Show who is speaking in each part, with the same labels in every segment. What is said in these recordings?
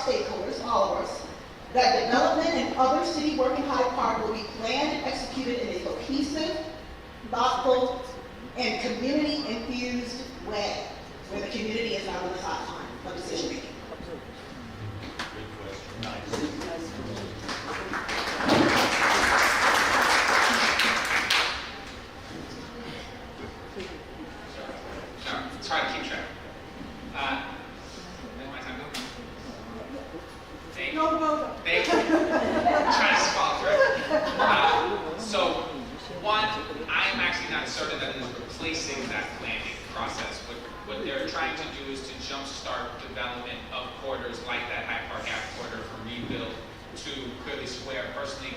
Speaker 1: stakeholders, all of us, that development and other city work in Hyde Park will be planned and executed in a cohesive, thoughtful, and community-infused way, where the community is not on the sideline of decision making.
Speaker 2: It's hard to keep track. Where's my time going? Thank you.
Speaker 1: No.
Speaker 2: Thank you. Trying to scroll through. So, one, I am actually not certain that it is replacing that planning process. What they're trying to do is to jumpstart development of corridors like that Hyde Park Ave corridor from Reedville to Curly Square. Personally,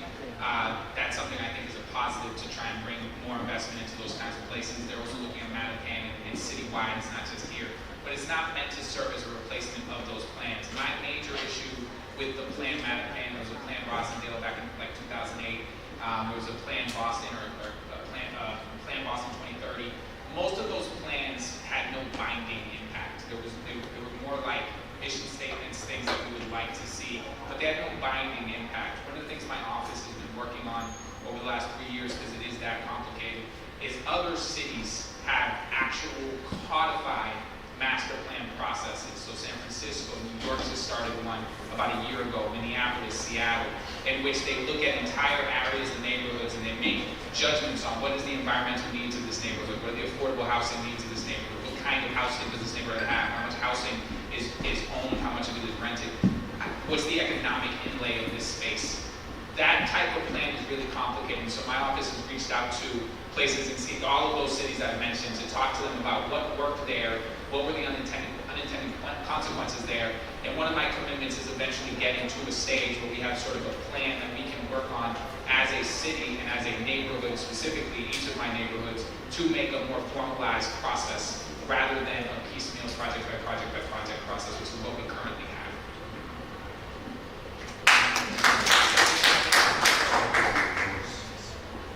Speaker 2: that's something I think is a positive to try and bring more investment into those kinds of places. They're also looking at Mattapan and citywide, it's not just here. But it's not meant to serve as a replacement of those plans. My major issue with the plan Mattapan, there was a plan Rosendale back in like 2008. There was a plan Boston or a plan Boston 2030. Most of those plans had no binding impact. They were more like mission statements, things that we would like to see, but they had no binding impact. One of the things my office has been working on over the last 3 years, because it is that complicated, is other cities have actual codified master plan processes. So San Francisco, New York just started one about a year ago, Minneapolis, Seattle, in which they look at entire areas and neighborhoods and they make judgments on what is the environmental needs of this neighborhood, what are the affordable housing needs of this neighborhood, what kind of housing does this neighborhood have, how much housing is owned, how much of it is rented, what's the economic inlay of this space. That type of plan is really complicated, so my office has reached out to places and seen all of those cities that I mentioned to talk to them about what worked there, what were the unintended consequences there, and one of my commitments is eventually getting to a stage where we have sort of a plan that we can work on as a city and as a neighborhood, specifically each of my neighborhoods, to make a more formalized process rather than a piecemeal project by project by project process, which is what we currently have.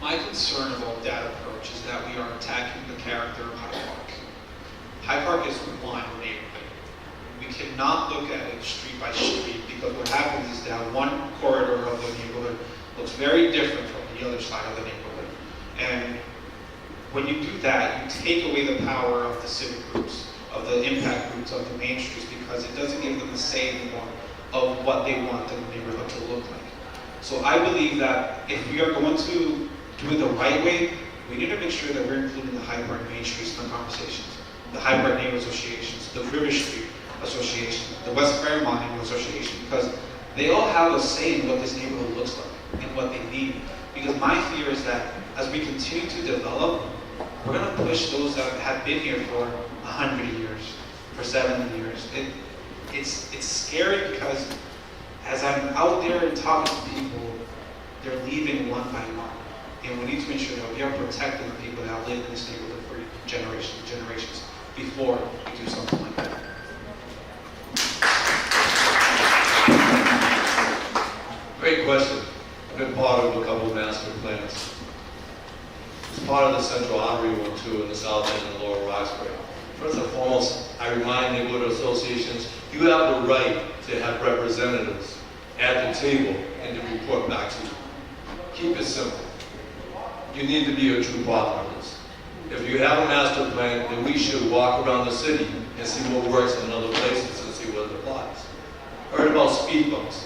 Speaker 3: My concern about that approach is that we are attacking the character of Hyde Park. Hyde Park is one neighborhood. We cannot look at it street by street, because what happens is that one corridor of the neighborhood looks very different from the other side of the neighborhood. And when you do that, you take away the power of the civic groups, of the impact groups, of the main streets, because it doesn't give them a say anymore of what they want the neighborhood to look like. So I believe that if we are going to do it the right way, we need to make sure that we're including the Hyde Park main streets in the conversations, the Hyde Park neighborhood associations, the River Street Association, the West Fairmont Neighborhood Association, because they all have a say in what this neighborhood looks like and what they need. Because my fear is that as we continue to develop, we're going to push those that have been here for 100 years, for 70 years. It's scary, because as I'm out there and talking to people, they're leaving one by one. And we need to ensure that we are protecting the people that have lived in this neighborhood for generations before we do something like that.
Speaker 4: Great question. I've been part of a couple of master plans. It's part of the Central Artery one too, in the south end of Lower Roxbury. First and foremost, I remind neighborhood associations, you have the right to have representatives at the table and to report back to you. Keep it simple. You need to be a true partner in this. If you have a master plan, then we should walk around the city and see what works in other places and see what applies. I heard about speed bumps.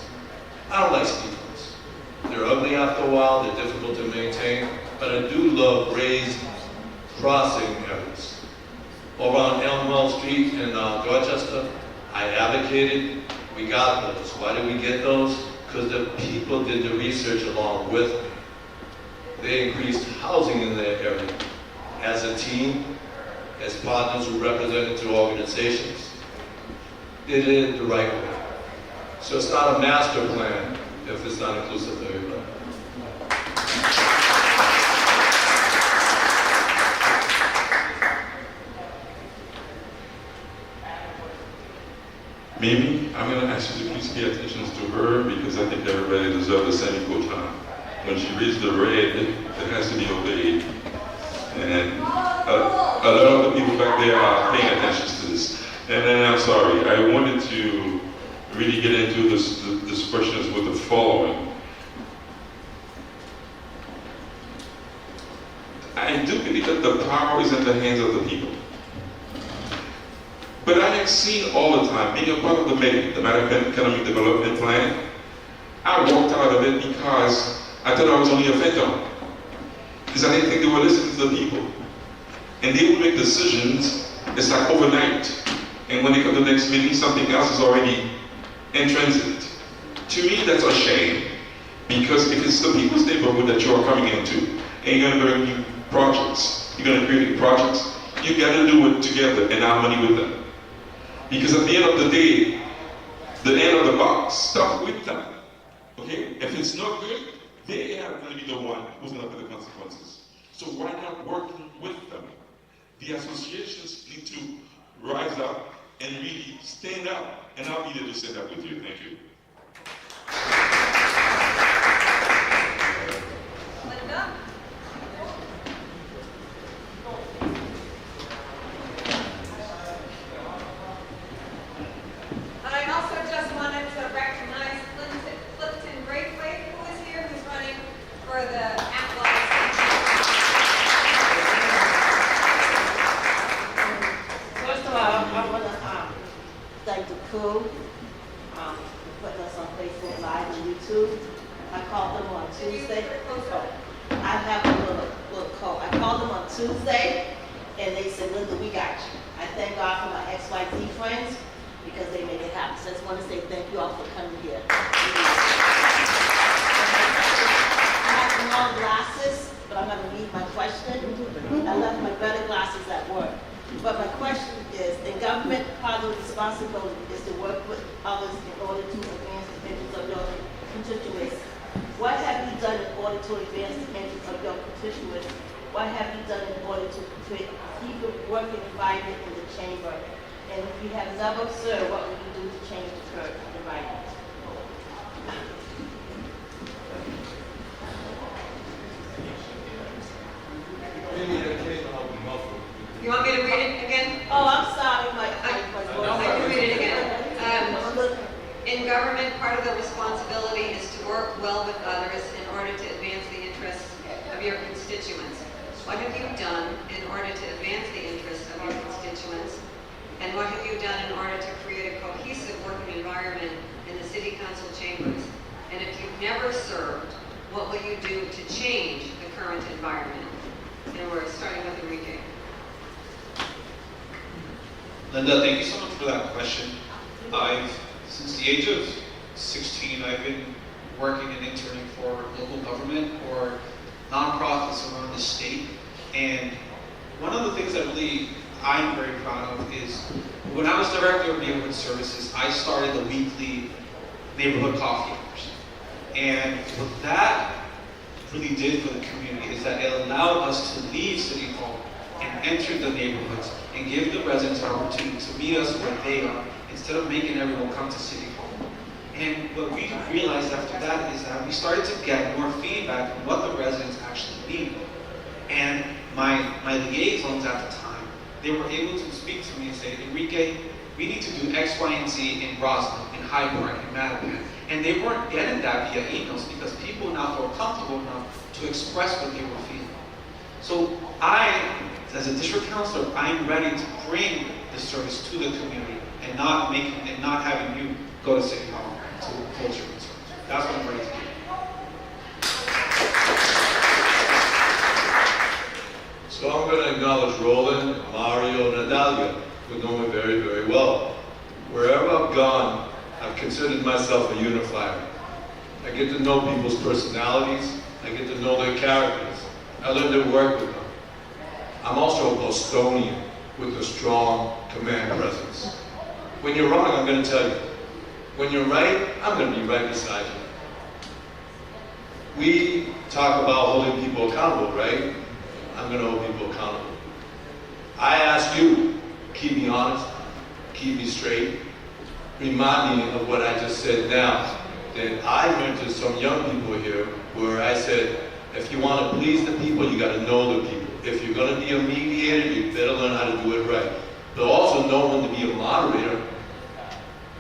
Speaker 4: I don't like speed bumps. They're ugly after a while, they're difficult to maintain, but I do love raised crossing areas. Over on Elmwell Street in Dorchester, I advocated, we got those. Why did we get those? Because the people did the research along with me. They increased housing in their area. As a team, as partners who represented two organizations, they did it the right way. So it's not a master plan if it's not inclusive of everybody.
Speaker 5: Mimi, I'm going to ask you to please pay attention to her, because I think everybody deserves the same equal time. When she reads the red, it has to be obeyed. And a lot of the people back there are paying attention to this. And then I'm sorry, I wanted to really get into this questions with the following. I do believe that the power is in the hands of the people. But I have seen all the time, being a part of the MEDI, the American Economic Development Plan, I walked out of it because I thought I was only a vendor. Because I didn't think they were listening to the people. And they would make decisions, it's like overnight. And when they come to the next meeting, something else is already in transit. To me, that's a shame. Because if it's the people's neighborhood that you're coming into, and you're going to bring new projects, you're going to create new projects, you got to do it together and have money with them. Because at the end of the day, the end of the box starts with them. Okay? If it's not good, they are going to be the one who's going to pay the consequences. So why not working with them? The associations need to rise up and really stand up. And I'll be there to stand up with you. Thank you.
Speaker 6: Linda? And I also just wanted to recognize Clifton Braithwaite, who is here, who's running for the Athletics.
Speaker 7: First of all, I want to thank the crew for putting us on Facebook Live and YouTube. I called them on Tuesday. I have a little call. I called them on Tuesday, and they said, Linda, we got you. I thank God for my XYZ friends because they made it happen. So I just want to say thank you all for coming here. I have small glasses, but I'm going to read my question. I left my better glasses at work. But my question is, in government, part of the responsibility is to work with others in order to advance the interests of your constituents. What have you done in order to advance the interests of your constituents? What have you done in order to create a healthy working environment in the chamber? And if you have never served, what will you do to change the current environment?
Speaker 6: You want me to read it again?
Speaker 7: Oh, I'm sorry,
Speaker 6: I can read it again. In government, part of the responsibility is to work well with others in order to advance the interests of your constituents. What have you done in order to advance the interests of your constituents? And what have you done in order to create a cohesive working environment in the city council chambers? And if you've never served, what will you do to change the current environment? And we're starting with Enrique.
Speaker 3: Linda, thank you so much for that question. Since the age of 16, I've been working and interning for local government or nonprofits around the state. And one of the things that really I'm very proud of is when I was director of neighborhood services, I started the weekly neighborhood coffee hours. And what that really did for the community is that it allowed us to leave City Hall and enter the neighborhoods and give the residents an opportunity to meet us where they are instead of making everyone come to City Hall. And what we realized after that is that we started to get more feedback on what the residents actually need. And my liaisons at the time, they were able to speak to me and say, Enrique, we need to do X, Y, and Z in Roslyn, in Hyde Park, in Mattapan. And they weren't getting that via emails because people now felt comfortable enough to express what they were feeling. So as a district councilor, I'm ready to bring the service to the community and not having you go to City Hall to voice your concerns. That's what I'm ready to do.
Speaker 4: So I'm going to acknowledge Roland, Mario, and Nadalia, who know me very, very well. Wherever I've gone, I've considered myself a unifier. I get to know people's personalities. I get to know their characters. I learn to work with them. I'm also a Bostonian with a strong command presence. When you're wrong, I'm going to tell you. When you're right, I'm going to be right beside you. We talk about holding people accountable, right? I'm going to hold people accountable. I ask you, keep me honest, keep me straight. Remind me of what I just said now. That I went to some young people here where I said, if you want to please the people, you got to know the people. If you're going to be a mediator, you better learn how to do it right. But also know when to be a moderator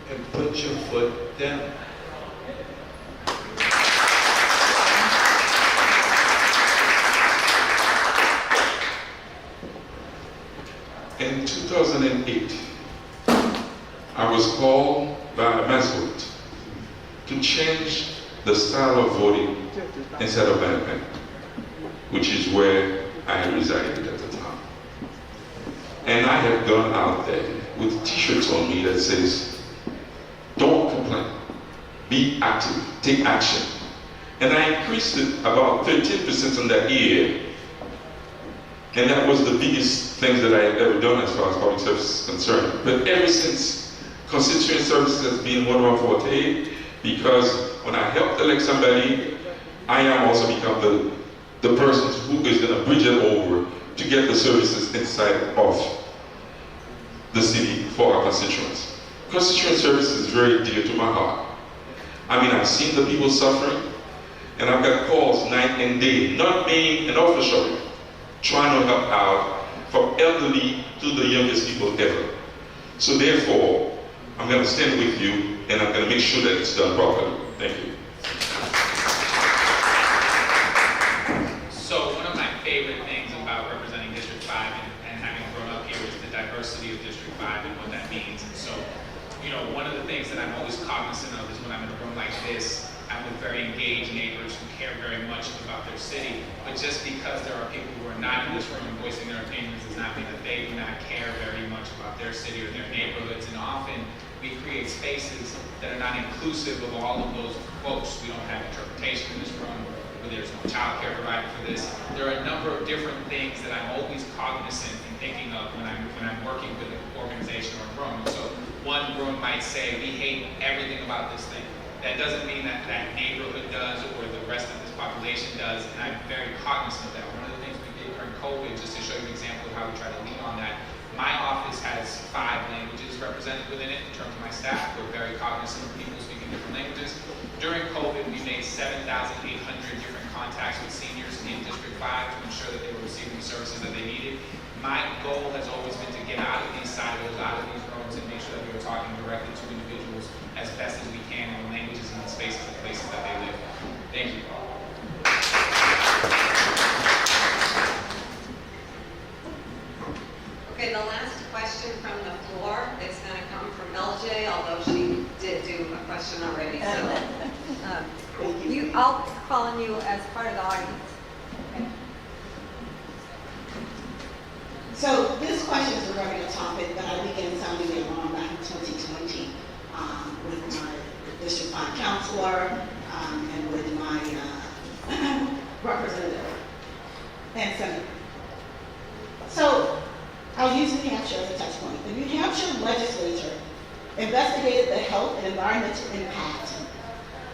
Speaker 4: and put your foot down.
Speaker 5: In 2008, I was called by Mansfield to change the style of voting inside of Bannerman, which is where I had resided at the time. And I had gone out there with t-shirts on me that says, don't complain, be active, take action. And I increased it about 13% in that year. And that was the biggest thing that I had ever done as far as public service is concerned. But ever since, constituent services has been one of my forte, because when I help elect somebody, I am also become the person who is going to bridge it over to get the services inside of the city for our constituents. Constituent service is very dear to my heart. I mean, I've seen the people suffering, and I've got calls night and day, not being an official, trying to help out from elderly to the youngest people ever. So therefore, I'm going to stand with you, and I'm going to make sure that it's done properly. Thank you.
Speaker 2: So one of my favorite things about representing District 5 and having grown up here is the diversity of District 5 and what that means. And so, you know, one of the things that I'm always cognizant of is when I'm in a room like this, I'm with very engaged neighbors who care very much about their city. But just because there are people who are not in this room voicing their opinions does not mean that they do not care very much about their city or their neighborhoods. And often we create spaces that are not inclusive of all of those folks. We don't have interpretation in this room, or there's no child care provided for this. There are a number of different things that I'm always cognizant and thinking of when I'm working with an organization or a room. So one room might say, we hate everything about this thing. That doesn't mean that that neighborhood does or the rest of this population does, and I'm very cognizant of that. One of the things we did during COVID, just to show you an example of how we try to lean on that, my office has 5 languages represented within it in terms of my staff. We're very cognizant of people speaking different languages. During COVID, we made 7,800 different contacts with seniors in District 5 to ensure that they were receiving the services that they needed. My goal has always been to get out of these silos, out of these rooms, and make sure that we are talking directly to individuals as best as we can in the languages and the spaces and places that they live. Thank you.
Speaker 6: Okay, the last question from the floor is going to come from LJ, although she did do a question already. So,
Speaker 8: I'll call on you as part of the audience. Okay.
Speaker 1: So this question is regarding a topic that I began sounding around back in 2020 with my District 5 counselor and with my representative and senator. So I'll use New Hampshire as a touch point. The New Hampshire legislature investigated the health and environmental impact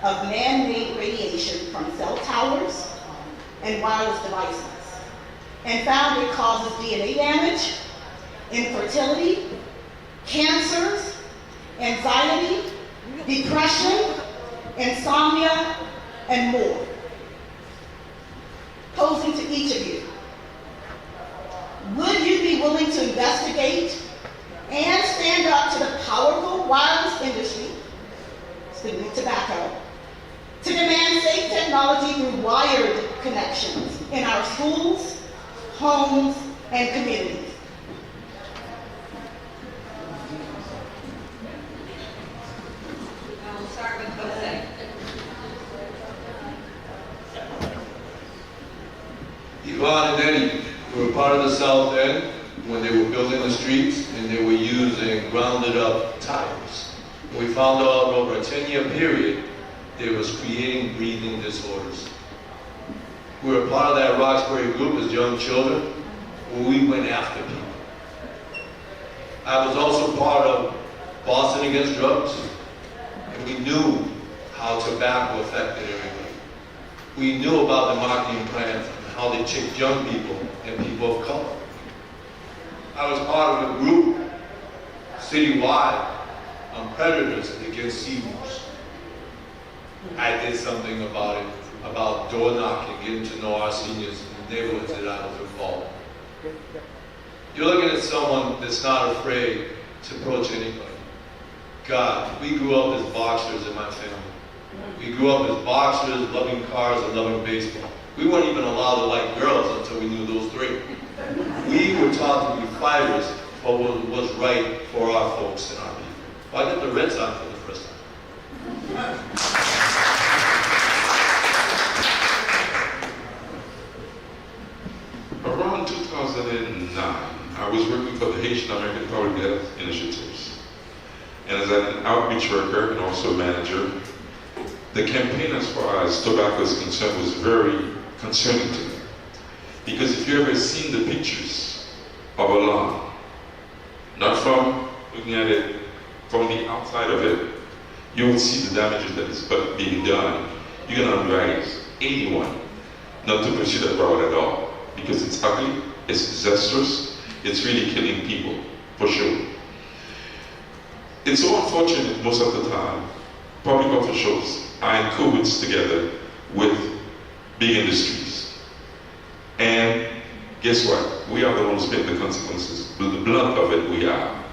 Speaker 1: of man-made radiation from cell towers and wireless devices, and found it causes DNA damage, infertility, cancers, anxiety, depression, insomnia, and more. Posing to each of you, would you be willing to investigate and stand up to the powerful wireless industry, excluding tobacco, to demand safe technology through wired connections in our schools, homes, and communities?
Speaker 6: we'll start with Jose.
Speaker 4: Yvonne and Eddie were part of the South End when they were building the streets, and they were using grounded up tires. We found out over a 10-year period, they was creating breathing disorders. We were part of that Roxbury group as young children, where we went after people. I was also part of Boston Against Drugs, and we knew how tobacco affected everybody. We knew about the marketing plans and how they tricked young people and people of color. I was part of a group citywide on predators against seizures. I did something about it, about door knocking, getting to know our seniors in the neighborhoods that I was involved in. You're looking at someone that's not afraid to approach anybody. God, we grew up as boxers in my family. We grew up as boxers, loving cars and loving baseball. We weren't even allowed to like girls until we knew those three. We were taught to be fighters for what was right for our folks and our people. Well, I got the Red Sox for the first time.
Speaker 5: Around 2009, I was working for the Haitian American Public Health Initiatives. And as an outreach worker and also manager, the campaign as far as tobacco is concerned was very concerning to me. Because if you ever seen the pictures of a lawn, not from looking at it from the outside of it, you will see the damages that is being done. You're going to advise anyone not to pursue that route at all. Because it's ugly, it's disastrous, it's really killing people, for sure. It's so unfortunate most of the time, public officials are in cahoots together with big industries. And guess what? We are the ones paying the consequences. The blunt of it, we are.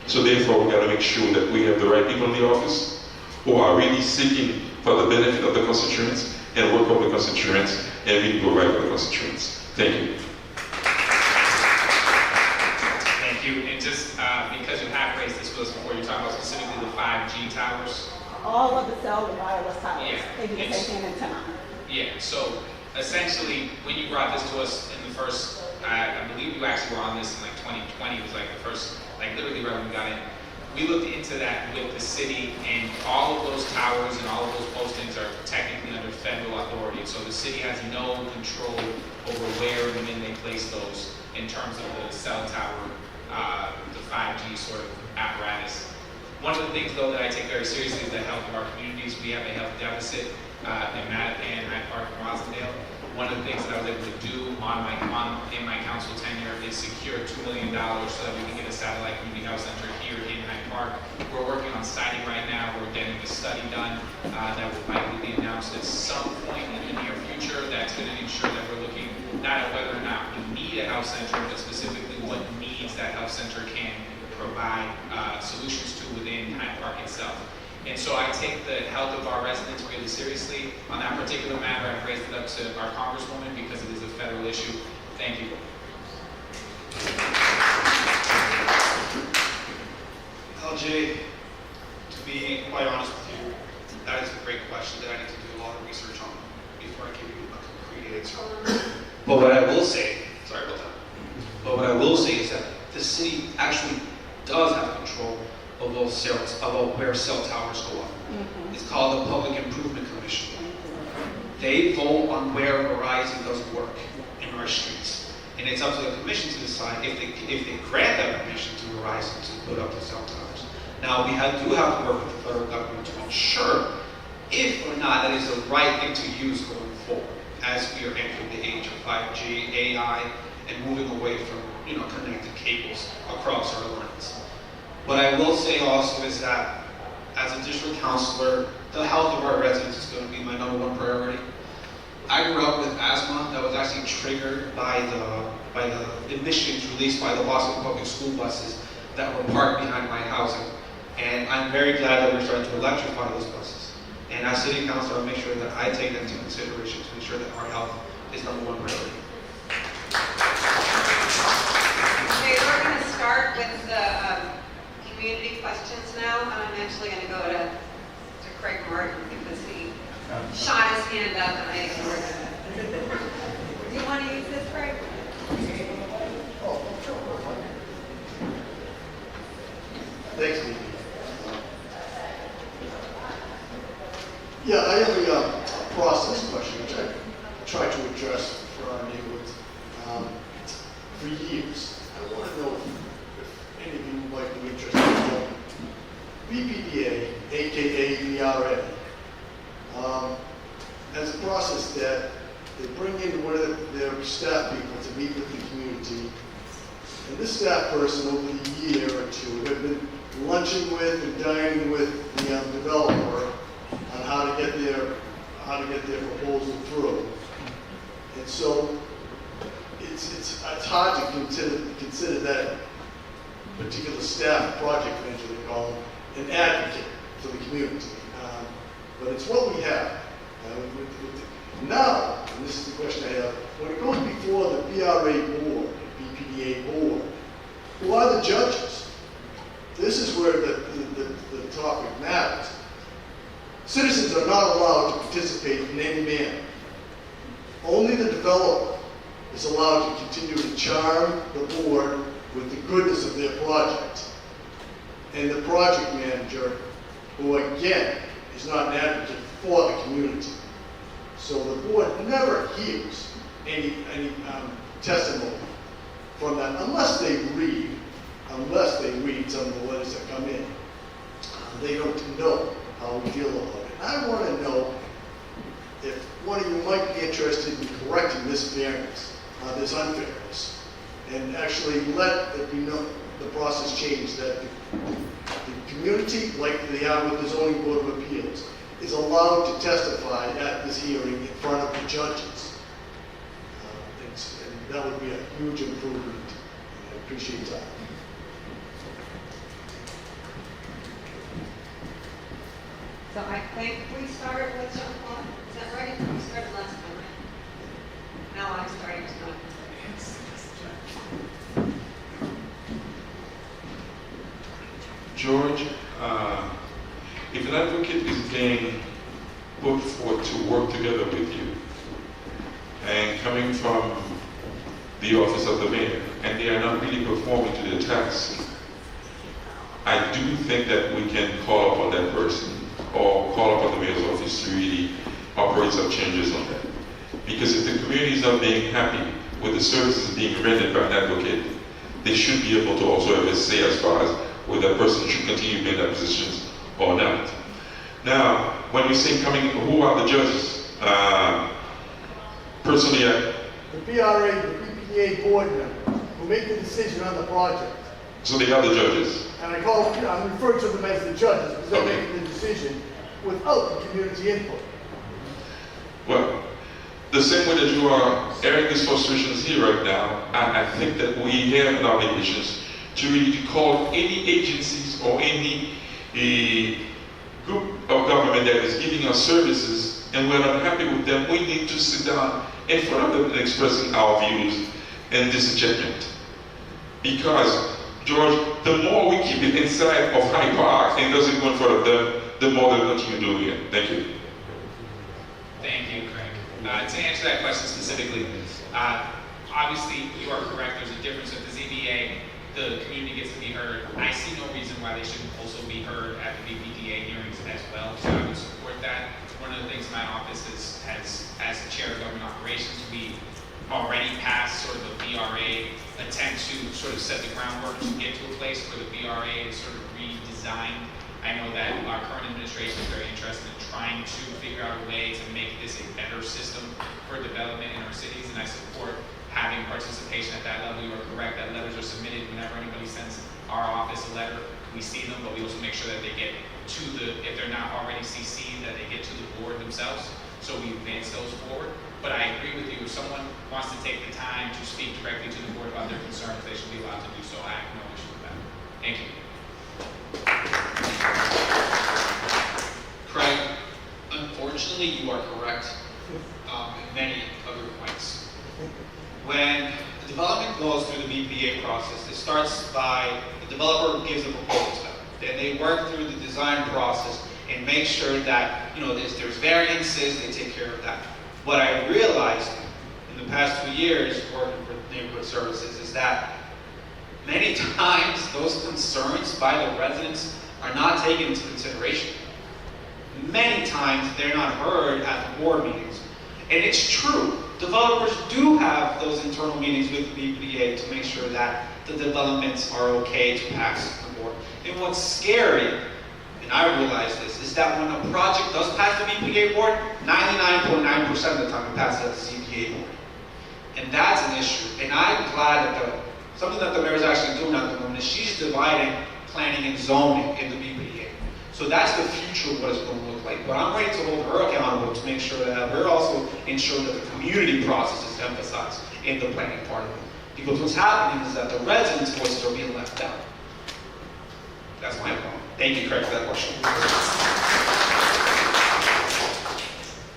Speaker 5: So therefore, we got to make sure that we have the right people in the office who are really seeking for the benefit of the constituents and work for the constituents and really go right for the constituents. Thank you.
Speaker 2: Thank you. And just because you have raised this with us before, you're talking about specifically the 5G towers.
Speaker 1: All of the cell and wireless towers,
Speaker 2: Yeah.
Speaker 1: they do the
Speaker 2: It's-
Speaker 1: same thing in town.
Speaker 2: Yeah, so essentially, when you brought this to us in the first, I believe you actually were on this in like 2020, it was like the first, like literally right when we got in. We looked into that with the city, and all of those towers and all of those postings are technically under federal authority. So the city has no control over where and when they place those in terms of the cell tower, the 5G sort of apparatus. One of the things, though, that I take very seriously is the health of our communities. We have a health deficit in Mattapan, Hyde Park, and Rosendale. One of the things that I was able to do in my council tenure is secure $2 million so that we can get a satellite community health center here in Hyde Park. We're working on siting right now. We're getting a study done that will likely be announced at some point in the near future. That's going to ensure that we're looking not at whether or not we need a health center, but specifically what needs that health center can provide solutions to within Hyde Park itself. And so I take the health of our residents really seriously. On that particular matter, I've raised it up to our Congresswoman because it is a federal issue. Thank you.
Speaker 3: LJ, to be quite honest with you, that is a great question that I need to do a lot of research on before I give you a concrete answer. But what I will say, sorry about that. But what I will say is that the city actually does have control of those cells, about where cell towers go up. It's called the Public Improvement Commission. They vote on where Verizon does work in our streets. And it's up to the commission to decide if they grant that permission to Verizon to put up the cell towers. Now, do have to work with the federal government to ensure if or not that is the right thing to use going forward as we are entering the age of 5G, AI, and moving away from connected cables across our lines. What I will say also is that as a district councilor, the health of our residents is going to be my #1 priority. I grew up with asthma that was actually triggered by the emissions released by the Boston public school buses that were parked behind my housing. And I'm very glad that we're starting to electrify those buses. And as city councilor, I'll make sure that I take that into consideration to ensure that our health is #1 priority.
Speaker 6: Okay, we're going to start with the community questions now, and I'm actually going to go to Craig Martin because he shot his hand up and I ignored it.
Speaker 8: Do you want to use this, Craig?
Speaker 9: Thanks, Lee. Yeah, I have a process question, which I tried to address for our neighborhood for years. I want to know if any of you might be interested in knowing. BPDA, aka VRA, has a process that they bring in one of their staff people to meet with the community. And this staff person over the year or two have been lunching with and dining with the developer on how to get their proposal through. And so it's hard to consider that particular staff project manager, they call them, an advocate for the community. But it's what we have. Now, and this is the question I have, when it goes before the BRA board, the BPDA board, who are the judges? This is where the topic matters. Citizens are not allowed to participate in any manner. Only the developer is allowed to continue to charm the board with the goodness of their project. And the project manager, who again is not an advocate for the community. So the board never hears any testimony from that unless they read some of the letters that come in. They don't know how we feel about it. And I want to know if one of you might be interested in correcting this fairness, this unfairness, and actually let it be known, the process change, that the community, like they are with the zoning board of appeals, is allowed to testify at this hearing in front of the judges. And that would be a huge improvement. I appreciate that.
Speaker 6: So I think we started with John Paul. Is that right? We started last time, right? Now I'm starting to know.
Speaker 5: George, if an advocate is being put forth to work together with you, and coming from the office of the mayor, and they are not really performing to their task, I do think that we can call upon that person or call upon the mayor's office to really operate some changes on that. Because if the community is not being happy with the services being rendered by an advocate, they should be able to also have a say as far as whether that person should continue in that positions or not. Now, when we say coming, who are the judges? Personally,
Speaker 9: The BRA, the BPDA board members who make the decision on the project.
Speaker 5: so they are the judges.
Speaker 9: And I'm referring to them as the judges because they're
Speaker 5: Okay.
Speaker 9: making the decision without the community input.
Speaker 5: Well, the same way that you are airing these frustrations here right now, I think that we have an obligation to really call any agencies or any group of government that is giving us services and we're not happy with them. We need to sit down in front of them and expressing our views and disagreement. Because, George, the more we keep it inside of Hyde Park and doesn't go in front of them, the more they'll continue doing it. Thank you.
Speaker 2: Thank you, Craig. To answer that question specifically, obviously you are correct. There's a difference with the ZBA. The community gets to be heard. I see no reason why they shouldn't also be heard at the BPDA hearings as well. So I would support that. One of the things my office has, as the chair of government operations, we already passed sort of a BRA attempt to sort of set the groundwork to get to a place where the BRA is sort of redesigned. I know that our current administration is very interested in trying to figure out a way to make this a better system for development in our cities, and I support having participation at that level. You are correct that letters are submitted whenever anybody sends our office a letter. We see them, but we also make sure that they get to if they're not already CC'd, that they get to the board themselves. So we advance those forward. But I agree with you, if someone wants to take the time to speak directly to the board about their concerns, they should be allowed to do so. I have no issue with that. Thank you.
Speaker 3: Craig, unfortunately, you are correct in many other points. When the development goes through the BPA process, it starts by the developer gives a proposal to them. Then they work through the design process and make sure that there's variances, they take care of that. What I realized in the past 2 years working for neighborhood services is that many times those concerns by the residents are not taken into consideration. Many times they're not heard at the board meetings. And it's true, developers do have those internal meetings with the BPDA to make sure that the developments are okay to pass the board. And what's scary, and I realize this, is that when a project does pass the BPDA board, 99.9% of the time it passes at the ZBA board. And that's an issue. And I'm glad that something that the mayor is actually doing at the moment is she's dividing planning and zoning in the BPDA. So that's the future of what it's going to look like. But I'm ready to hold her accountable to make sure that we're also ensuring that the community process is emphasized in the planning part of it. Because what's happening is that the residents' voices are being left out. That's my problem. Thank you, Craig, for that question.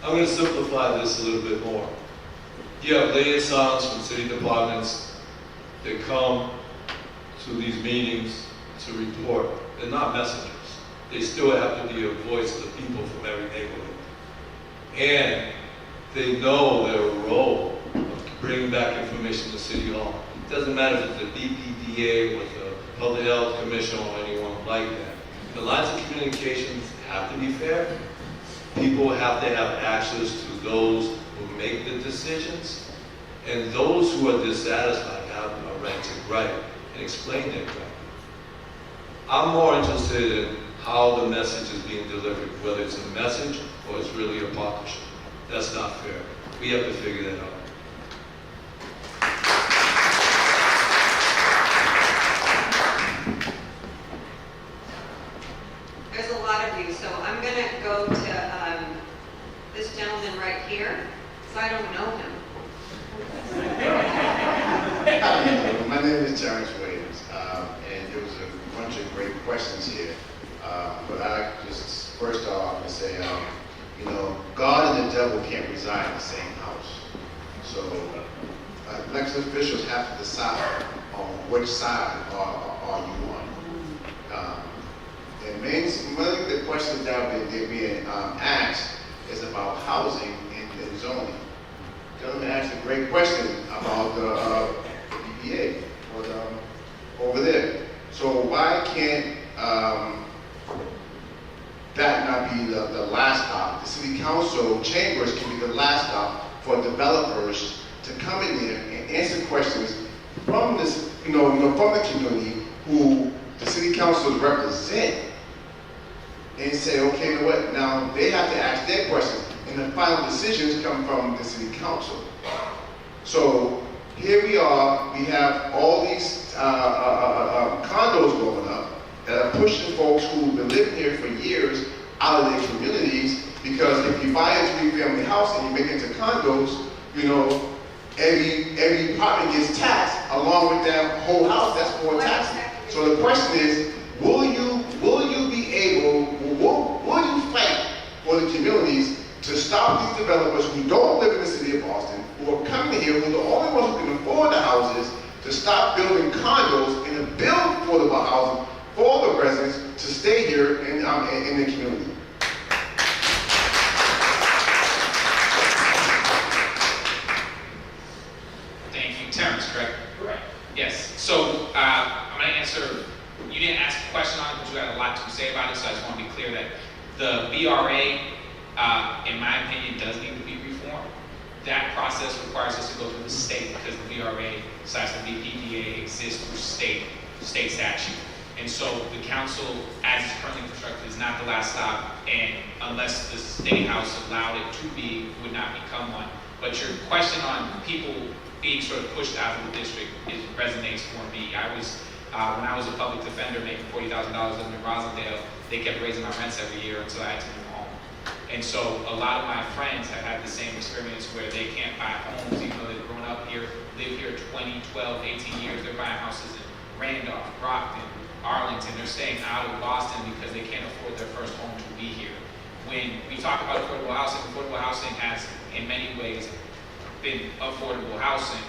Speaker 4: I'm going to simplify this a little bit more. You have liaisons from city departments that come to these meetings to report. They're not messengers. They still have to be a voice of the people from every neighborhood. And they know their role of bringing back information to City Hall. It doesn't matter if it's the BPDA or the Public Health Commission or anyone like that. The lines of communications have to be fair. People have to have access to those who make the decisions, and those who are dissatisfied have a right to gripe and explain their gripe. I'm more interested in how the message is being delivered, whether it's a message or it's really a partnership. That's not fair. We have to figure that out.
Speaker 6: There's a lot of you, so I'm going to go to this gentleman right here, so I don't know him.
Speaker 10: My name is Terrence Williams, and there was a bunch of great questions here. But I just, first off, I'm going to say, God and the devil can't reside in the same house. So elected officials have to decide on which side are you on. And one of the questions that they're being asked is about housing and zoning. The gentleman asked a great question about the BPA over there. So why can't that not be the last stop? The city council chambers can be the last stop for developers to come in there and answer questions from this, from the community who the city councils represent, and say, okay, you know what? Now they have to ask their questions, and the final decisions come from the city council. So here we are. We have all these condos going up that are pushing folks who've been living here for years out of their communities, because if you buy a three-family house and you make it into condos, every apartment gets taxed along with that whole house. That's more taxes. So the question is, will you fight for the communities to stop these developers who don't live in the city of Boston, who are coming here, who are the only ones who can afford the houses, to stop building condos and to build affordable housing for the residents to stay here in the community?
Speaker 2: Thank you. Terrence, correct? Correct. Yes. So I'm going to answer. You didn't ask a question on it, but you had a lot to say about it, so I just want to be clear that the BRA, in my opinion, does need to be reformed. That process requires us to go through the state, because the BRA, besides the BPDA, exists through state statute. And so the council, as it's currently constructed, is not the last stop, and unless the state house allowed it to be, would not become one. But your question on people being sort of pushed out of the district, it resonates for me. When I was a public defender making $40,000 living in Rosendale, they kept raising my rents every year until I had to move home. And so a lot of my friends have had the same experience where they can't buy homes, even though they've grown up here, live here 20, 12, 18 years. They're buying houses in Randolph, Brockton, Arlington. They're staying out of Boston because they can't afford their first home to be here. When we talk about affordable housing has in many ways been affordable housing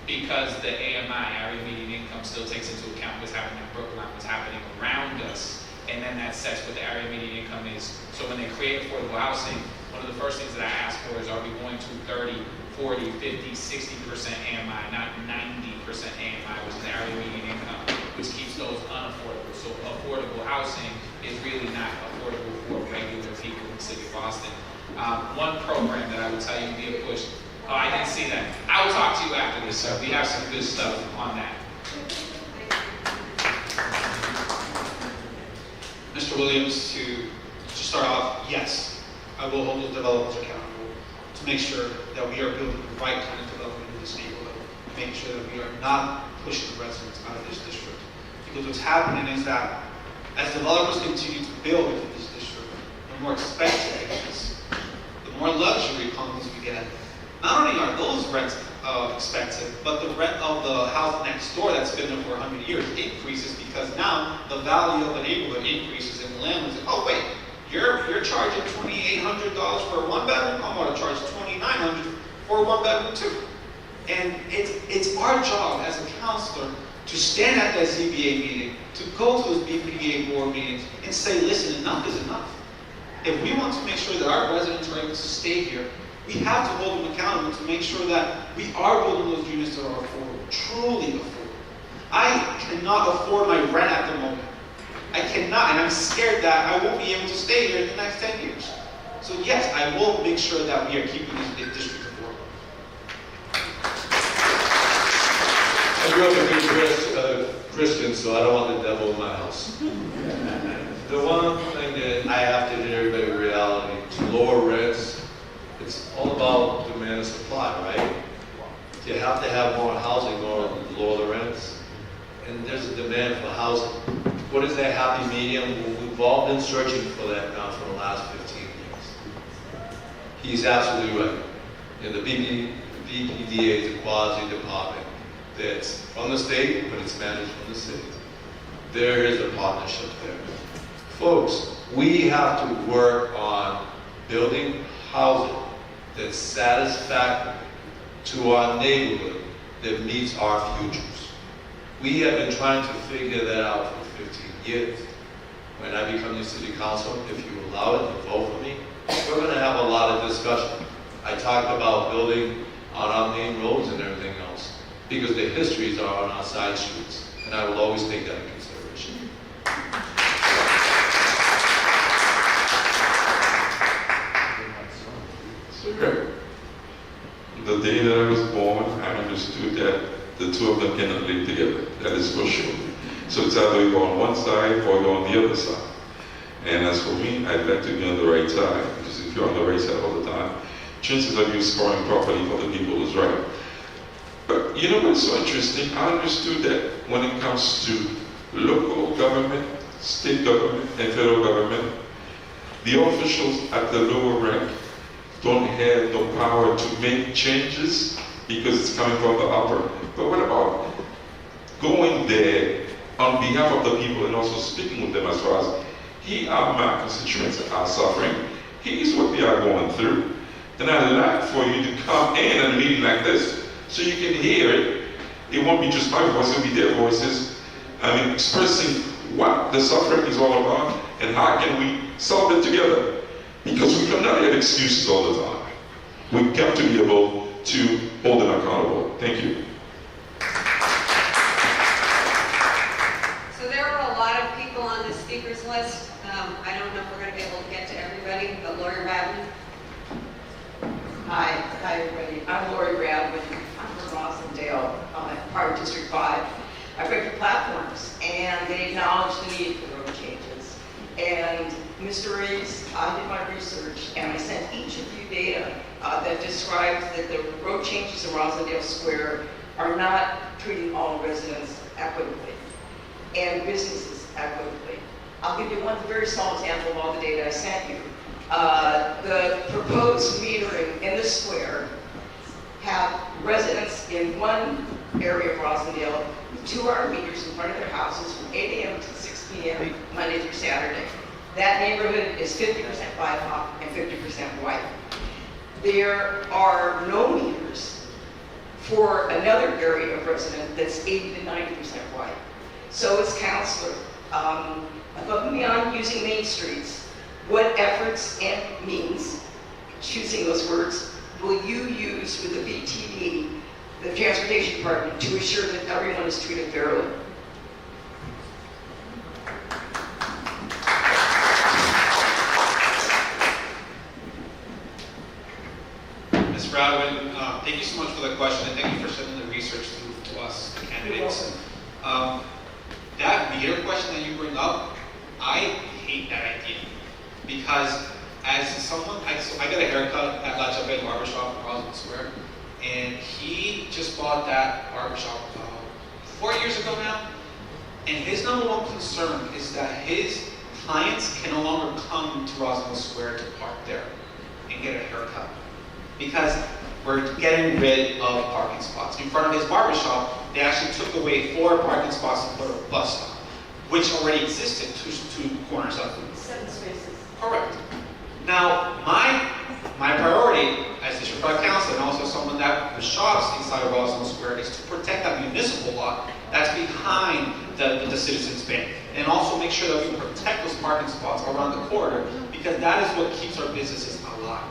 Speaker 2: because the AMI, area median income, still takes into account what's happening in Brookline, what's happening around us, and then that sets what the area median income is. So when they create affordable housing, one of the first things that I ask for is, are we going to 30, 40, 50, 60% AMI, not 90% AMI, which is the area median income, which keeps those unaffordable. So affordable housing is really not affordable for regular people in the city of Boston. One program that I would tell you be a push. Oh, I didn't see that. I will talk to you after this, sir. We have some good stuff on that.
Speaker 3: Mr. Williams, to start off, yes, I will hold those developers accountable to make sure that we are building the right kind of development in this neighborhood, making sure that we are not pushing the residents out of this district. Because what's happening is that as developers continue to build within this district, the more expensive it is, the more luxury homes we get, not only are those rents expensive, but the rent of the house next door that's been there for 100 years increases because now the value of the neighborhood increases and the landlord's like, oh wait, you're charging $2,800 for a one bedroom, I'm gonna charge $2,900 for a one bedroom too. And it's our job as a counselor to stand at that ZBA meeting, to go to those BPDA board meetings and say, listen, enough is enough. If we want to make sure that our residents are able to stay here, we have to hold them accountable to make sure that we are building those units that are affordable, truly affordable. I cannot afford my rent at the moment. I cannot, and I'm scared that I won't be able to stay here in the next 10 years. So yes, I will make sure that we are keeping this district affordable.
Speaker 4: I grew up a good Christian, so I don't want the devil in my house. The one thing that I have to get everybody in reality, to lower rents, it's all about demand and supply, right? You have to have more housing in order to lower the rents. And there's a demand for housing. What is that happy medium? We've all been searching for that now for the last 15 years. He's absolutely right. And the BPDA is a quasi-department that's from the state, but it's managed from the city. There is a partnership there. Folks, we have to work on building housing that's satisfactory to our neighborhood that meets our futures. We have been trying to figure that out for 15 years. When I become the city council, if you allow it to vote for me, we're going to have a lot of discussion. I talked about building on our main roads and everything else because the histories are on our side streets, and I will always take that into consideration.
Speaker 5: Sir, the day that I was born, I understood that the two of them cannot live together. That is for sure. So it's either you go on one side or you're on the other side. And as for me, I'd like to be on the right side, because if you're on the right side all the time, chances of you scoring properly for the people is right. But you know what's so interesting? I understood that when it comes to local government, state government, and federal government, the officials at the lower rank don't have the power to make changes because it's coming from the upper. But what about going there on behalf of the people and also speaking with them as far as, here are my constituents that are suffering, here's what they are going through. Then I'd like for you to come in a meeting like this so you can hear it. It won't be just my voice, it'll be their voices. Expressing what the suffering is all about and how can we solve it together. Because we cannot have excuses all the time. We've got to be able to hold them accountable. Thank you.
Speaker 6: So there are a lot of people on the speakers list. I don't know if we're going to be able to get to everybody, but Lori Radman.
Speaker 11: Hi everybody. I'm Lori Radman. I'm from Rosendale, part of District 5. I've read your platforms, and they acknowledge the need for road changes. And Mr. Riggs, I did my research, and I sent each of you data that describes that the road changes in Rosendale Square are not treating all residents equitably and businesses equitably. I'll give you one very small example of all the data I sent you. The proposed metering in the square have residents in one area of Rosendale with 2-hour meters in front of their houses from 8 a.m. to 6 p.m. Monday through Saturday. That neighborhood is 50% BIPOC and 50% white. There are no meters for another area of resident that's 80 to 90% white. So as counselor, above and beyond using main streets, what efforts and means, choosing those words, will you use with the BTD, the Transportation Department, to ensure that everyone is treated fairly?
Speaker 3: Ms. Radwin, thank you so much for the question, and thank you for sending the research through to us, the candidates. That meter question that you bring up, I hate that idea. Because as someone, I got a haircut at La Chapelle Barbershop in Roswell Square, and he just bought that barbershop 4 years ago now, and his number one concern is that his clients can no longer come to Roswell Square to park there and get a haircut. Because we're getting rid of parking spots. In front of his barber shop, they actually took away 4 parking spots and put a bus stop, which already existed two corners of it.
Speaker 7: 7 spaces.
Speaker 3: Correct. Now, my priority as District 5 Council and also someone that shops inside of Roswell Square is to protect that municipal lot that's behind the Citizens Bank. And also make sure that we protect those parking spots around the corridor, because that is what keeps our businesses alive.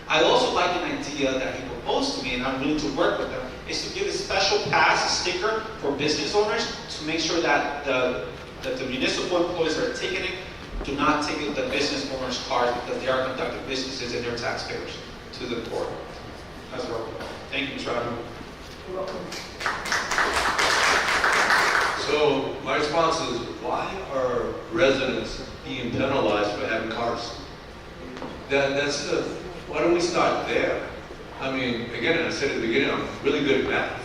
Speaker 3: I also like an idea that he proposed to me, and I'm willing to work with them, is to give a special pass, a sticker for business owners to make sure that the municipal employees that are taking it do not take the business owners' cars, because they are conducting businesses and they're taxpayers to the court. That's what I would. Thank you, Mr. Adams.
Speaker 4: So my response is, why are residents being penalized for having cars? Why don't we start there? I mean, again, I said at the beginning, I'm really good at math.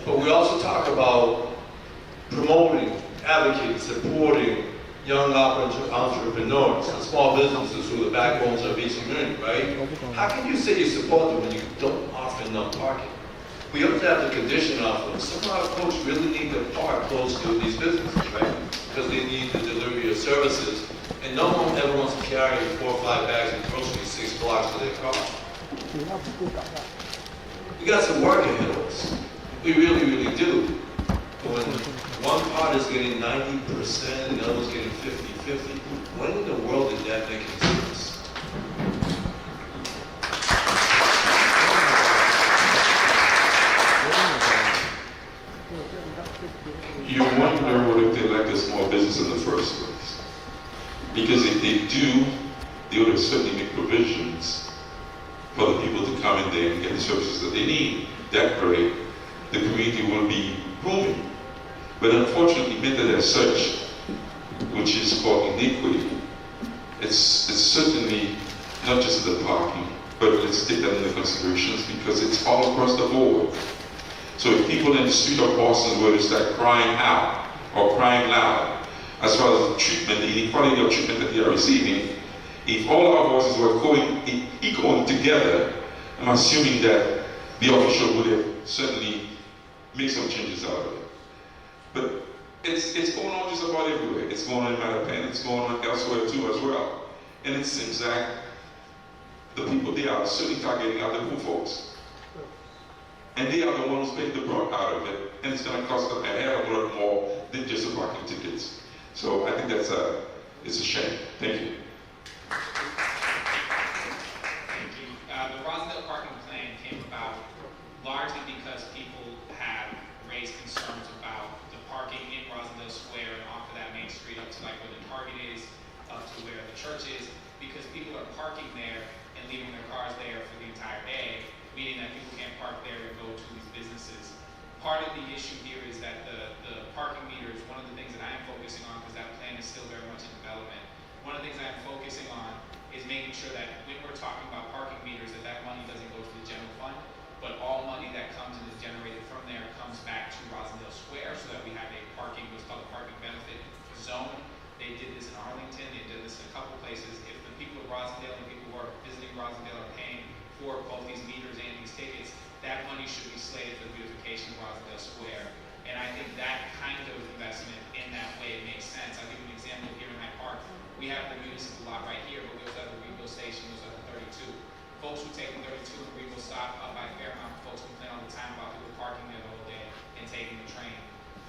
Speaker 4: But we also talk about promoting, advocating, supporting young entrepreneurs and small businesses who are the backbones of each community, right? How can you say you support them when you don't offer enough parking? We have to have the condition of them. Some of our folks really need to park close to these businesses, right? Because they need the delivery of services. And no one ever wants to carry 4 or 5 bags of groceries 6 blocks to their car. We got some work ahead of us. We really, really do. When one part is getting 90% and the other is getting 50-50, when in the world did that make any sense?
Speaker 5: You wonder what if they like a small business in the first place. Because if they do, they would have certainly make provisions for the people to come in there and get the services that they need. That way, the community will be booming. But unfortunately, method as such, which is called iniquity, it's certainly not just the parking, but let's take that into considerations because it's all across the board. So if people in the street of Boston were to start crying out or crying loud as far as the treatment, the inequality of treatment that they are receiving, if all our voices were echoing together, I'm assuming that the official would have certainly made some changes out of it. But it's going on just about everywhere. It's going on in Mattapan, it's going on elsewhere too as well. And it seems like the people there are certainly targeting out the poor folks. And they are the ones paying the brunt out of it. And it's going to cost them a hell of a lot more than just the parking tickets. So I think it's a shame. Thank you.
Speaker 2: Thank you. The Rosendale parking plan came about largely because people have raised concerns about the parking in Rosendale Square and off of that main street up to like where the Target is, up to where the church is, because people are parking there and leaving their cars there for the entire day, meaning that people can't park there and go to these businesses. Part of the issue here is that the parking meters, one of the things that I am focusing on, because that plan is still very much in development, one of the things I am focusing on is making sure that when we're talking about parking meters, that money doesn't go to the general fund, but all money that comes and is generated from there comes back to Rosendale Square so that we have a parking, what's called a parking benefit zone. They did this in Arlington, they did this in a couple places. If the people of Rosendale and people who are visiting Rosendale are paying for both these meters and these tickets, that money should be slated for the beautification of Rosendale Square. And I think that kind of investment in that way makes sense. I'll give you an example here in Hyde Park. We have the municipal lot right here, but we also have the Regal station, we also have the 32. Folks who take the 32 and Regal stop up by Fairmount, folks complain all the time about people parking there the whole day and taking the train.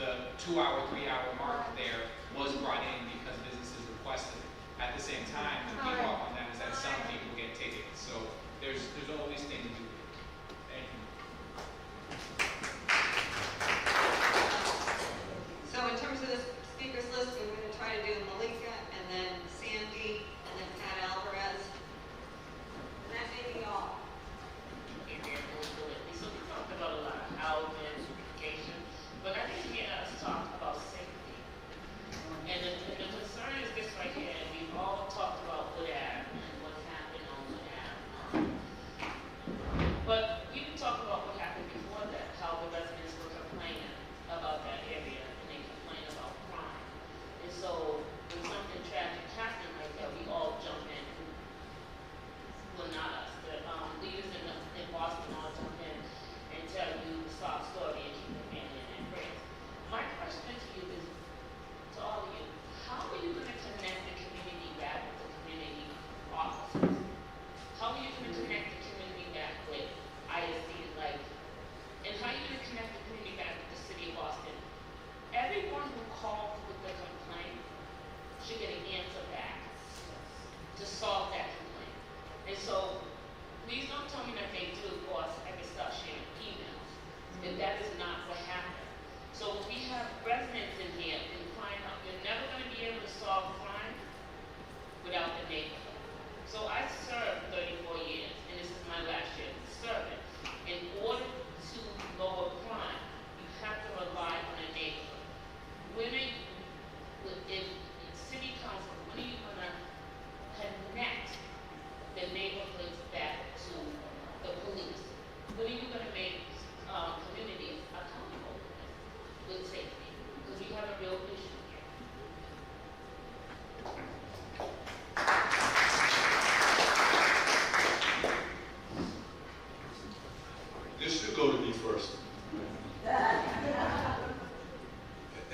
Speaker 2: The 2-hour, 3-hour mark there was brought in because businesses requested it. At the same time, the feedback on that is that some people get tickets. So there's always things to do. Thank you.
Speaker 6: So in terms of the speakers list, we're going to try to do Malika and then Sandy and then Pat Alvarez. And that may be all.
Speaker 12: So we talked about a lot of housing, beautification, but I think we have to talk about safety. And the concern is this right here, and we've all talked about Wood Ave,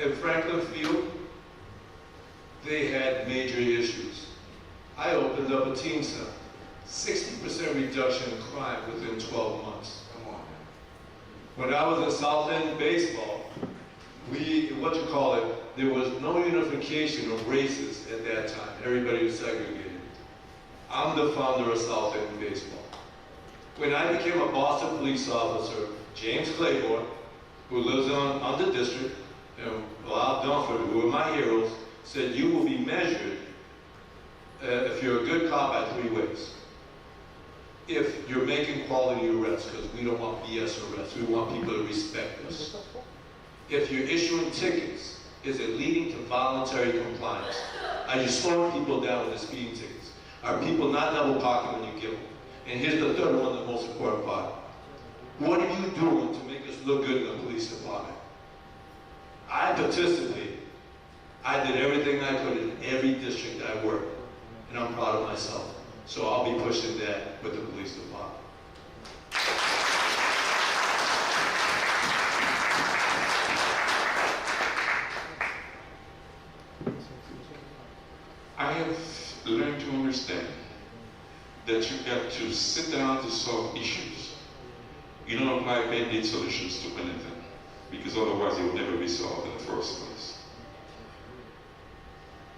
Speaker 4: at Franklin Field, they had major issues. I opened up a teen center. 60% reduction in crime within 12 months. Come on. When I was in South End baseball, there was no unification of races at that time. Everybody was segregated. I'm the founder of South End baseball. When I became a Boston police officer, James Claiborne, who lives on the district, and Bob Dunford, who were my heroes, said you will be measured if you're a good cop by 3 ways. If you're making quality arrests, because we don't want BS arrests, we want people to respect us. If you're issuing tickets, is it leading to voluntary compliance? Are you slowing people down with the speeding tickets? Are people not double parking when you give them? And here's the third one, the most important part. What are you doing to make us look good in the police department? I participated. I did everything I could in every district I worked, and I'm proud of myself. So I'll be pushing that with the police department.
Speaker 5: I have learned to understand that you got to sit down to solve issues. You don't apply band-aid solutions to anything, because otherwise it will never be solved in the first place.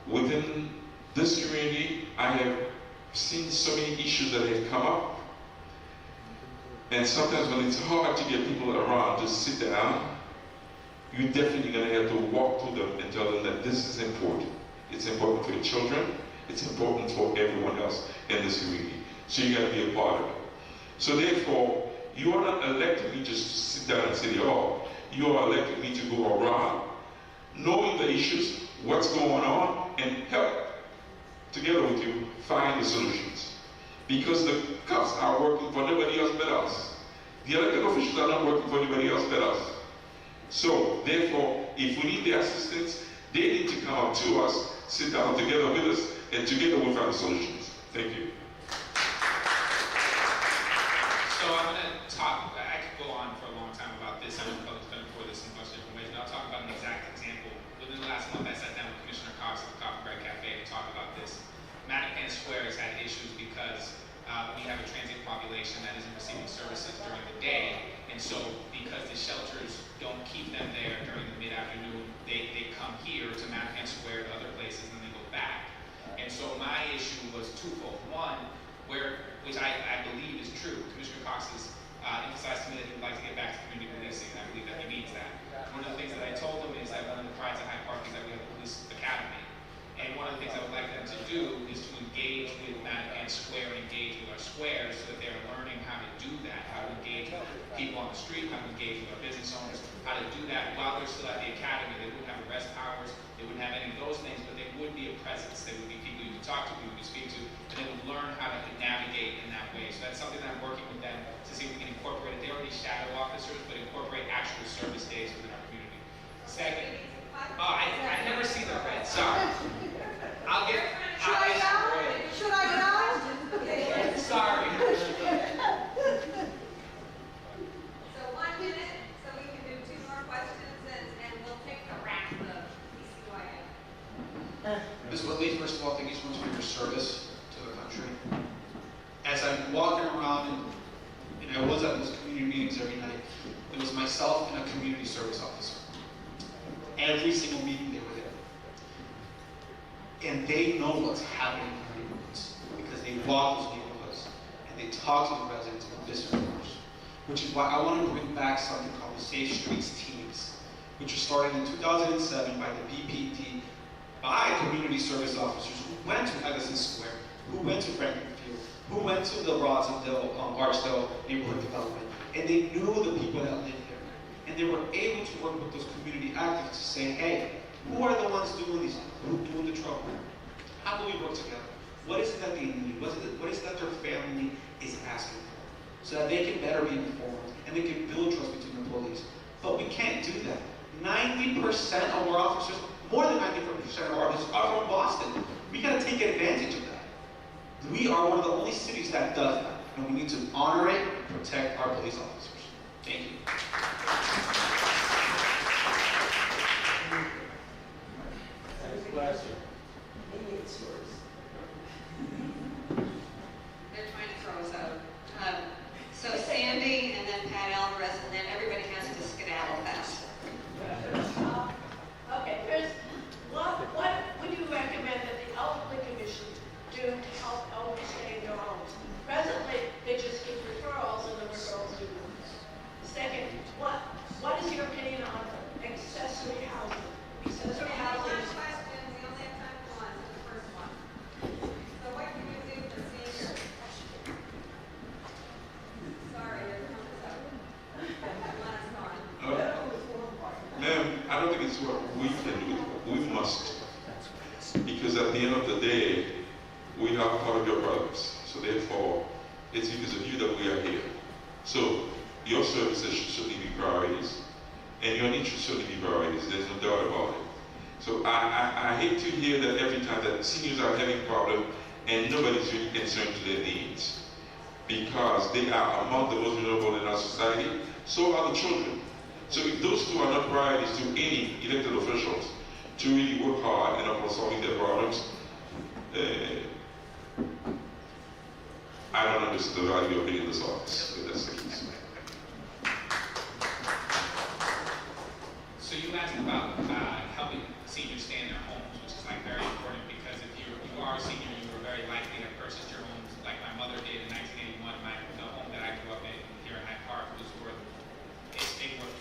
Speaker 5: Within this community, I have seen so many issues that have come up, and sometimes when it's hard to get people around to sit down, you're definitely going to have to walk through them and tell them that this is important. It's important for your children, it's important for everyone else in this community. So you got to be a part of it. So therefore, you are not electing me just to sit down at City Hall. You are electing me to go around, knowing the issues, what's going on, and help together with you find the solutions. Because the cops are working for nobody else but us. The elected officials are not working for anybody else but us. So therefore, if we need their assistance, they need to come up to us, sit down together with us, and together we'll find the solutions. Thank you.
Speaker 2: So I'm going to talk, I could go on for a long time about this. I know the public's been before this in a bunch of different ways, but I'll talk about an exact example. Within the last month, I sat down with Commissioner Cox at the Coffee Break Cafe to talk about this. Mattapan Square has had issues because we have a transient population that isn't receiving services during the day, and so because the shelters don't keep them there during the mid-afternoon, they come here to Mattapan Square, to other places, and then they go back. And so my issue was twofold. One, which I believe is true. Commissioner Cox has emphasized to me that he would like to get back to community policing, and I believe that he means that. One of the things that I told him is that one of the prides of Hyde Park is that we have a police academy. And one of the things I would like them to do is to engage with Mattapan Square, engage with our squares, so that they're learning how to do that, how to engage with people on the street, how to engage with our business owners, how to do that while they're still at the academy. They wouldn't have arrest powers, they wouldn't have any of those things, but they would be a presence. They would be people you could talk to, people you could speak to, and they would learn how to navigate in that way. So that's something that I'm working with them to see if we can incorporate it. They already shadow officers, but incorporate actual service days within our community. Second, I never see the red. Sorry. I'll get.
Speaker 8: Should I go?
Speaker 2: Sorry.
Speaker 6: So 1 minute, so we can do 2 more questions, and we'll take the rest of PCYA.
Speaker 3: Ms. Whitley, first of all, thank you so much for your service to the country. As I'm walking around, and I was at those community meetings every night, it was myself and a community service officer. Every single meeting they were there. And they know what's happening in our neighborhoods because they walk those neighborhoods and they talk to the residents and the business owners. Which is why I want to bring back something called the Safe Streets Teams, which was started in 2007 by the BPD, by community service officers who went to Edison Square, who went to Franklin Field, who went to the Rosendale, Archdale neighborhood development, and they knew the people that lived there. And they were able to work with those community activists to say, hey, who are the ones doing these, who are doing the trouble? How do we work together? What is it that they need? What is it that their family is asking for? So that they can better be informed and they can build trust between the police. But we can't do that. 90% of our officers, more than 90% of our officers are from Boston. We gotta take advantage of that. We are one of the only cities that does that. And we need to honor it and protect our police officers. Thank you.
Speaker 5: elected for, it's because of you that we are here. So your services should certainly be priorities, and your needs should certainly be priorities. There's no doubt about it. So I hate to hear that every time that seniors are having problems and nobody's really concerned to their needs, because they are among the most vulnerable in our society. So are the children. So if those two are not priorities to any elected officials to really work hard and upon solving their problems, I don't understand the value of being in this office. But that's the case.
Speaker 2: So you asked about helping seniors stay in their homes, which is like very important, because if you are a senior, you are very likely to purchase your homes like my mother did in 1981. The home that I grew up in here in Hyde Park was worth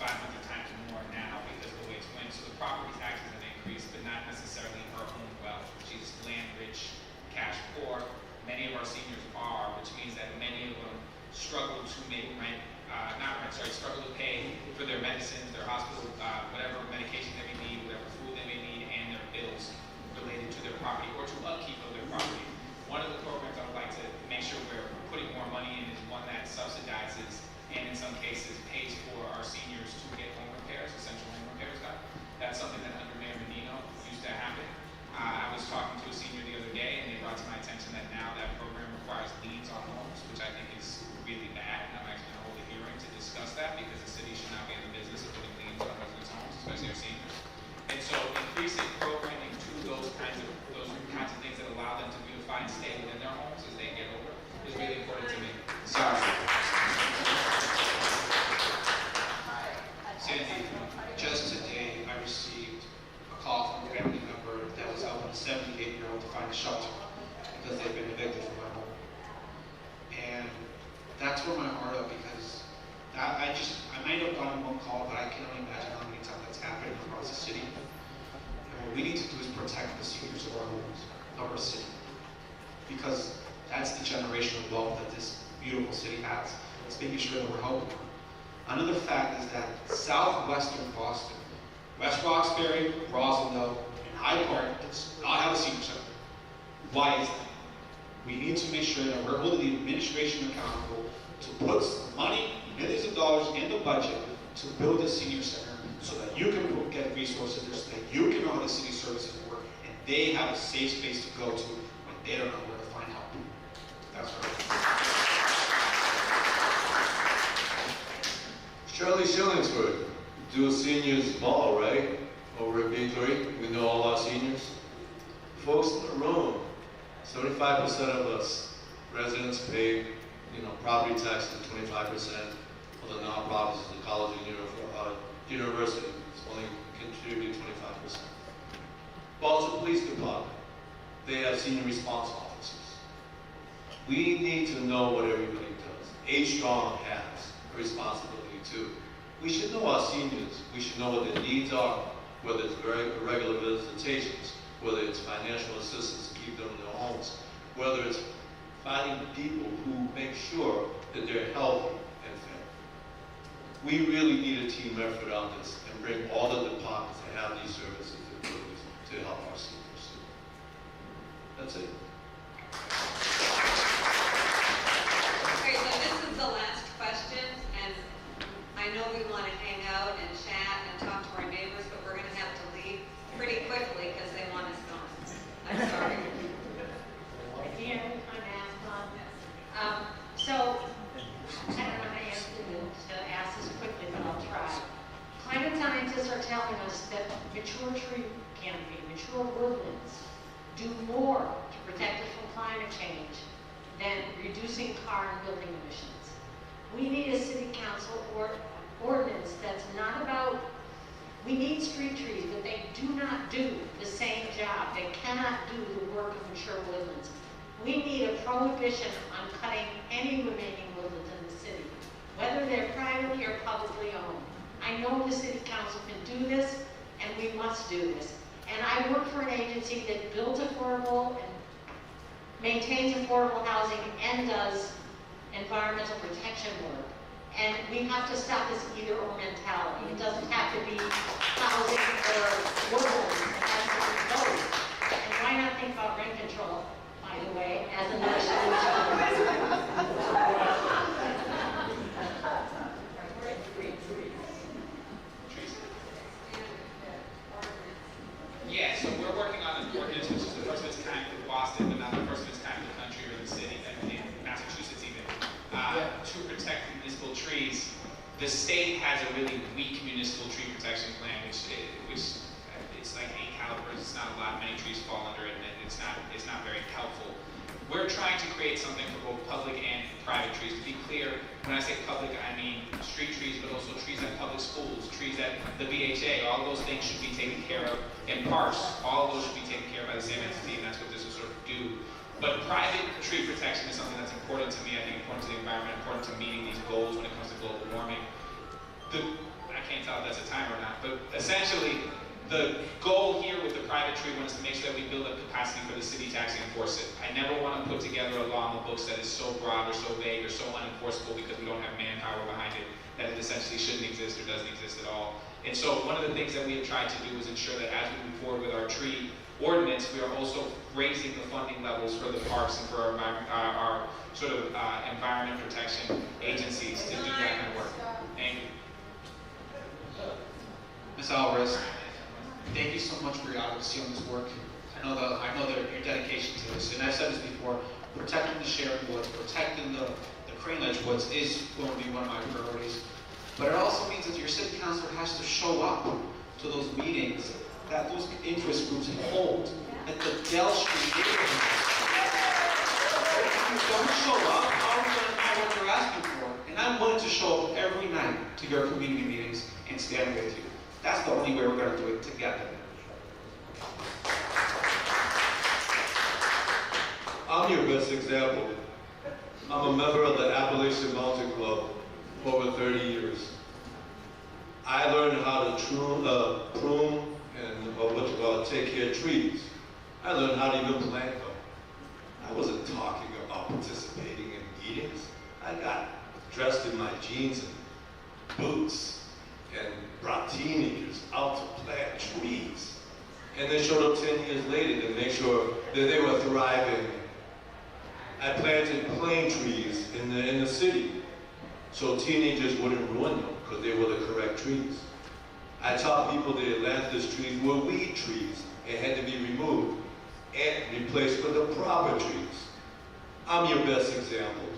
Speaker 2: 500 times more now because of the way it's went. So the property taxes have increased, but not necessarily her own wealth. She's land rich, cash poor. Many of our seniors are, which means that many of them struggle to make rent, struggle to pay for their medicines, their hospital, whatever medication they may need, whatever food they may need, and their bills related to their property or to upkeep of their property. One of the programs I would like to make sure we're putting more money in is one that subsidizes and in some cases pays for our seniors to get home repairs, essential home repairs done. That's something that under Mayor Menino used to happen. I was talking to a senior the other day and they brought to my attention that now that program requires liens on homes, which I think is really bad. And I'm actually going to hold a hearing to discuss that because the city should not be in the business of putting liens on residents' homes, especially our seniors. And so increasing programming to those kinds of things that allow them to beautify and stay within their homes as they get older is really important to me. Sorry.
Speaker 3: Sandy, just today I received a call from a family member that was helping a 78-year-old to find a shelter because they've been evicted from their home. And that tore my heart up because I might have gotten one call, but I can only imagine how many times that's happened across the city. And what we need to do is protect the seniors of our homes, of our city. Because that's the generational wealth that this beautiful city has. It's making sure that we're helping them. Another fact is that southwestern Boston, West Roxbury, Rosendale, and Hyde Park does not have a senior center. Why is that? We need to make sure that we're holding the administration accountable to put some money, millions of dollars in the budget to build a senior center so that you can get resources there, so that you can know how the city services work, and they have a safe space to go to when they don't know where to find help. That's right.
Speaker 4: Charlie Shillingsworth, do a seniors ball, right? Over at B3, we know all our seniors. Folks in the room, 75% of us residents pay, property taxes of 25%. For the nonprofits, the college and university, it's only contributing 25%. Baltimore Police Department, they have senior response officers. We need to know what everybody does. H-Strong has a responsibility too. We should know our seniors. We should know what their needs are, whether it's regular visitations, whether it's financial assistance to keep them in their homes, whether it's finding people who make sure that they're healthy and fit. We really need a team effort on this and bring all the departments that have these services and abilities to help our seniors. That's it.
Speaker 6: Okay, so this is the last question, and I know we want to hang out and chat and talk to our neighbors, but we're going to have to leave pretty quickly because they want us gone. I'm sorry.
Speaker 13: Again, I'm Asma. So, I don't know how to ask this quickly, but I'll try. Climate scientists are telling us that mature tree canopy, mature woodlands, do more to protect us from climate change than reducing car and building emissions. We need a city council ordinance that's not about, we need street trees, but they do not do the same job. They cannot do the work of mature woodlands. We need a prohibition on cutting any remaining woodlands in the city, whether they're privately or publicly owned. I know the city council can do this, and we must do this. And I work for an agency that builds affordable and maintains affordable housing and does environmental protection work. And we have to stop this either-or mentality. It doesn't have to be housing or woodlands. It has to be both. And why not think about rent control, by the way, as another solution?
Speaker 2: to protect municipal trees. The state has a really weak municipal tree protection plan, which it's like 8 calibers. It's not a lot. Many trees fall under it, and it's not very helpful. We're trying to create something for both public and private trees. To be clear, when I say public, I mean street trees, but also trees at public schools, trees at the BHA. All those things should be taken care of in parks. All of those should be taken care of by the same entity, and that's what this will sort of do. But private tree protection is something that's important to me. I think important to the environment, important to meeting these goals when it comes to global warming. I can't tell if that's a timer or not, but essentially, the goal here with the private tree one is to make sure that we build up capacity for the city to actually enforce it. I never want to put together a law in the books that is so broad or so vague or so unenforceable because we don't have manpower behind it that it essentially shouldn't exist or doesn't exist at all. And so one of the things that we have tried to do is ensure that as we move forward with our tree ordinance, we are also raising the funding levels for the parks and for our sort of environment protection agencies to do that kind of work. Thank you.
Speaker 3: Ms. Alvarez, thank you so much for your advocacy on this work. I know that your dedication to this, and I've said this before, protecting the Sharon Woods, protecting the Crane Ledge Woods is going to be one of my priorities. But it also means that your city council has to show up to those meetings that those interest groups hold at the Dell Street neighborhood. If you don't show up, how are we going to know what you're asking for? And I'm willing to show up every night to your community meetings and stand with you. That's the only way we're going to do it together.
Speaker 4: I'm your best example. I'm a member of the Appalachian Mountain Club for over 30 years. I learned how to prune and take care of trees. I learned how to even plant them. I wasn't talking about participating in meetings. I got dressed in my jeans and boots and brought teenagers out to plant trees. And they showed up 10 years later to make sure that they were thriving. I planted plane trees in the city so teenagers wouldn't ruin them because they were the correct trees. I taught people the Atlantis trees were weed trees and had to be removed and replaced with the proper trees. I'm your best example.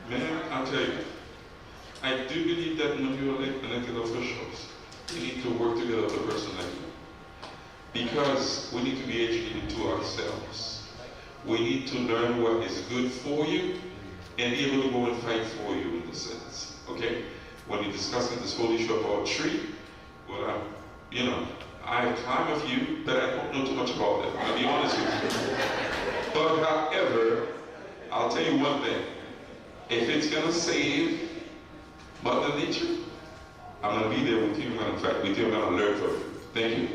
Speaker 5: Man, I'll tell you, I do believe that when you elect elected officials, we need to work together with a person like you. Because we need to be educated to ourselves. We need to learn what is good for you and be able to go and fight for you in the sense. Okay? When you're discussing this whole issue about tree, well, I climb a few, but I don't know too much about them. I'll be honest with you. But however, I'll tell you one thing. If it's going to save Mother Nature, I'm going to be there with you. I'm going to fight with you. I'm going to learn from you. Thank you.